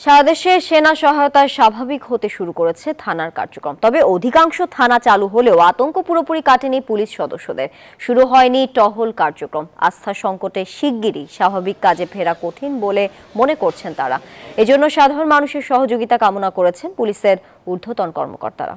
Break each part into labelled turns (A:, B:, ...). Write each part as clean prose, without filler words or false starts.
A: সারা দেশে সেনা সহায়তায় স্বাভাবিক হতে শুরু করেছে থানার কার্যক্রম। তবে অধিকাংশ থানা চালু হলেও আতঙ্ক পুরোপুরি কাটেনি পুলিশ সদস্যদের। শুরু হয়নি টহল কার্যক্রম। আস্থা সংকটে শিগগিরই স্বাভাবিক কাজে ফেরা কঠিন বলে মনে করছেন তারা। এজন্য সাধারণ মানুষের সহযোগিতা কামনা করেছেন পুলিশের ঊর্ধ্বতন কর্মকর্তারা।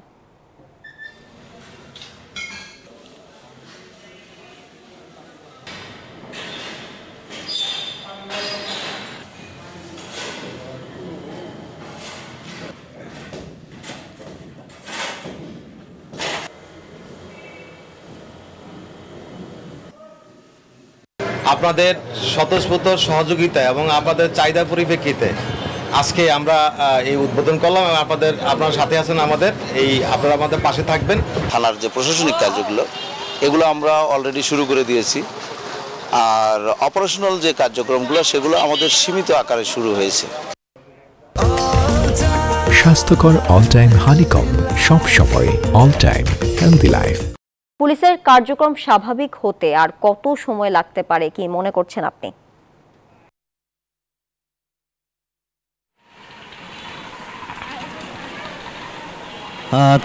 B: আপনাদের স্বতঃস্ফূর্ত সহযোগিতা এবং আপনাদের চাহিদার পরিপ্রেক্ষিতে আজকে আমরা এই উদ্বোধন করলাম এবং আপনারা সাথে আছেন আমাদের, আপনারা আমাদের পাশে থাকবেন।
C: থানার যে প্রশাসনিক কাজগুলো এগুলো আমরা অলরেডি শুরু করে দিয়েছি, আর অপারেশনাল যে কার্যক্রমগুলো সেগুলো আমাদের সীমিত আকারে শুরু হয়েছে।
D: স্বাস্থ্যকর অল টাইম হানিকম, সব সময় অল টাইম হেলদি লাইফ।
A: পুলিশের কার্যক্রম স্বাভাবিক হতে আর কত সময় লাগতে পারে কি মনে করছেন আপনি?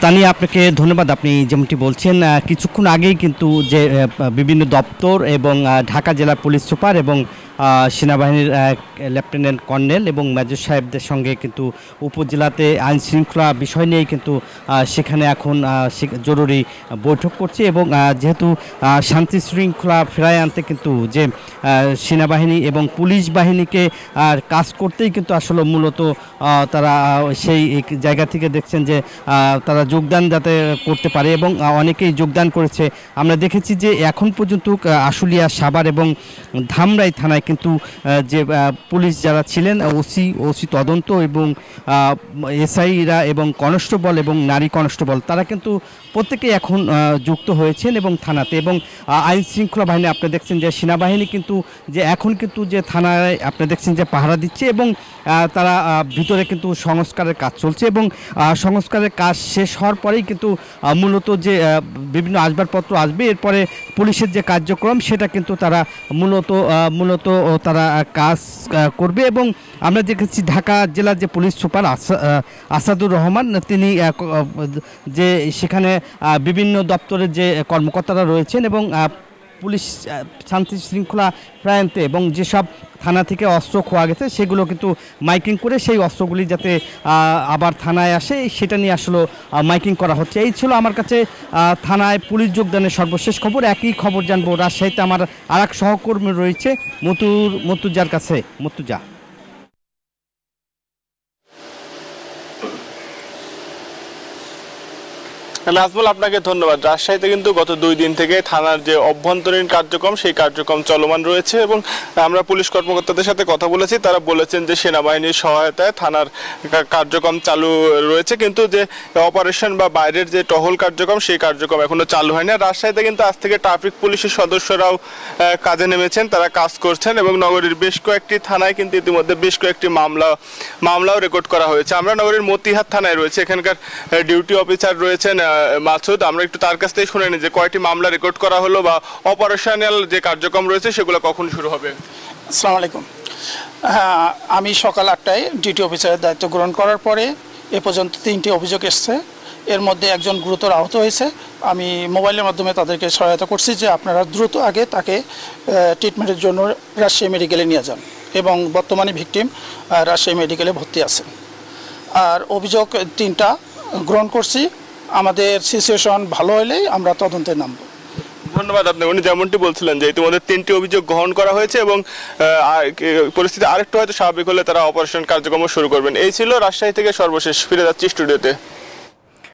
E: তানিয়া, আপনাকে ধন্যবাদ। আপনি যেমনটি বলছেন, কিছুক্ষণ আগেই কিন্তু যে বিভিন্ন দপ্তর এবং ঢাকা জেলা পুলিশ সুপার এবং সেনাবাহিনীর লেফটেন্যান্ট কর্নেল এবং মেজর সাহেবদের সঙ্গে কিন্তু উপজেলাতে আইন শৃঙ্খলা বিষয় নিয়েই কিন্তু সেখানে এখন জরুরি বৈঠক করছে এবং যেহেতু শান্তি শৃঙ্খলা ফেরায় আনতে কিন্তু যে সেনাবাহিনী এবং পুলিশ বাহিনীকে কাজ করতেই কিন্তু আসলে মূলত তারা সেই জায়গা থেকে দেখছেন যে তারা যোগদান যাতে করতে পারে এবং অনেকেই যোগদান করেছে। আমরা দেখেছি যে এখন পর্যন্ত আশুলিয়া, সাভার এবং ধামরাই থানায় কিন্তু যে পুলিশ যারা ছিলেন, ওসি তদন্ত এবং এসআইরা এবং কনস্টেবল এবং নারী কনস্টেবল, তারা কিন্তু প্রত্যেকেই এখন যুক্ত হয়েছেন এবং থানাতে। এবং আইন শৃঙ্খলা বাহিনী আপনি দেখছেন যে সেনাবাহিনী কিন্তু যে এখন কিন্তু যে থানায় আপনি দেখছেন যে পাহারা দিচ্ছে এবং তারা ভিতরে কিন্তু সংস্কারের কাজ চলছে এবং সংস্কারের কাজ শেষ হওয়ার পরেই কিন্তু মূলত যে বিভিন্ন আসবাবপত্র আসবে, এরপরে পুলিশের যে কার্যক্রম সেটা কিন্তু তারা মূলত তারা কাজ করবে। এবং আমরা দেখেছি ঢাকা জেলার যে পুলিশ সুপার আসাদুর রহমান, তিনি যে সেখানে বিভিন্ন দপ্তরের যে কর্মকর্তারা রয়েছেন এবং পুলিশ শান্তি শৃঙ্খলা ফেরাতে এবং যেসব থানা থেকে অস্ত্র খোয়া গেছে সেগুলো কিন্তু মাইকিং করে সেই অস্ত্রগুলি যাতে আবার থানায় আসে সেটা নিয়ে আসলে মাইকিং করা হচ্ছে। এই ছিল আমার কাছে থানায় পুলিশ যোগদানের সর্বশেষ খবর। একই খবর জানবো রাজশাহীতে আমার আরেক সহকর্মী রয়েছে মতুজার কাছে। মতুজা।
F: নাজমুল, আপনাকে ধন্যবাদ। রাজশাহীতে কিন্তু গত 2 দিন থেকে থানার যে অভ্যন্তরীণ কার্যক্রম সেই কার্যক্রম চলমান রয়েছে এবং আমরা পুলিশ কর্মকর্তাদের সাথে কথা বলেছি, তারা বলেছেন যে সেনাবাহিনীর সহায়তায় থানার কার্যক্রম চালু রয়েছে, কিন্তু যে অপারেশন বা বাইরের যে টহল কার্যক্রম সেই কার্যক্রম এখনো চালু হয়নি। রাজশাহীতে কিন্তু আজ থেকে ট্রাফিক পুলিশের সদস্যরাও কাজে নেমেছেন, তারা কাজ করছেন এবং নগরীর বেশ কয়েকটি থানায় কিন্তু ইতিমধ্যে বেশ কয়েকটি মামলাও রেকর্ড করা হয়েছে। আমরা নগরীর মতিহার থানায় রয়েছে, এখানকার ডিউটি অফিসার রয়েছেন মাসুদ। আমরা একটু তার কাছ থেকে শুনে নিই যে কয়টি মামলা রেকর্ড করা হলো বা অপারেশনাল যে কার্যক্রম রয়েছে সেগুলো কখন শুরু হবে।
G: আসসালামু আলাইকুম। হ্যাঁ, আমি সকাল 8টায় ডিউটি অফিসারের দায়িত্ব গ্রহণ করার পরে এ পর্যন্ত 3টি অভিযোগ এসছে। এর মধ্যে একজন গুরুতর আহত হয়েছে। আমি মোবাইলের মাধ্যমে তাদেরকে সহায়তা করছি যে আপনারা দ্রুত আগে তাকে ট্রিটমেন্টের জন্য রাজশাহী মেডিকেলে নিয়ে যান এবং বর্তমানে ভিকটিম রাজশাহী মেডিকেলে ভর্তি আছেন। আর অভিযোগ 3টা গ্রহণ করছি। আমাদের সিচুয়েশন ভালো হলেই আমরা তদন্তে নামব।
F: ধন্যবাদ আপনাকে। উনি যেমনটি বলছিলেন যে ইতিমধ্যে 3টি অভিযোগ গ্রহণ করা হয়েছে এবং পরিস্থিতি আরেকটু হয়তো স্বাভাবিক হলে তারা অপারেশন কার্যক্রম শুরু করবেন। এই ছিল রাজশাহী থেকে সর্বশেষ। ফিরে যাচ্ছি স্টুডিওতে।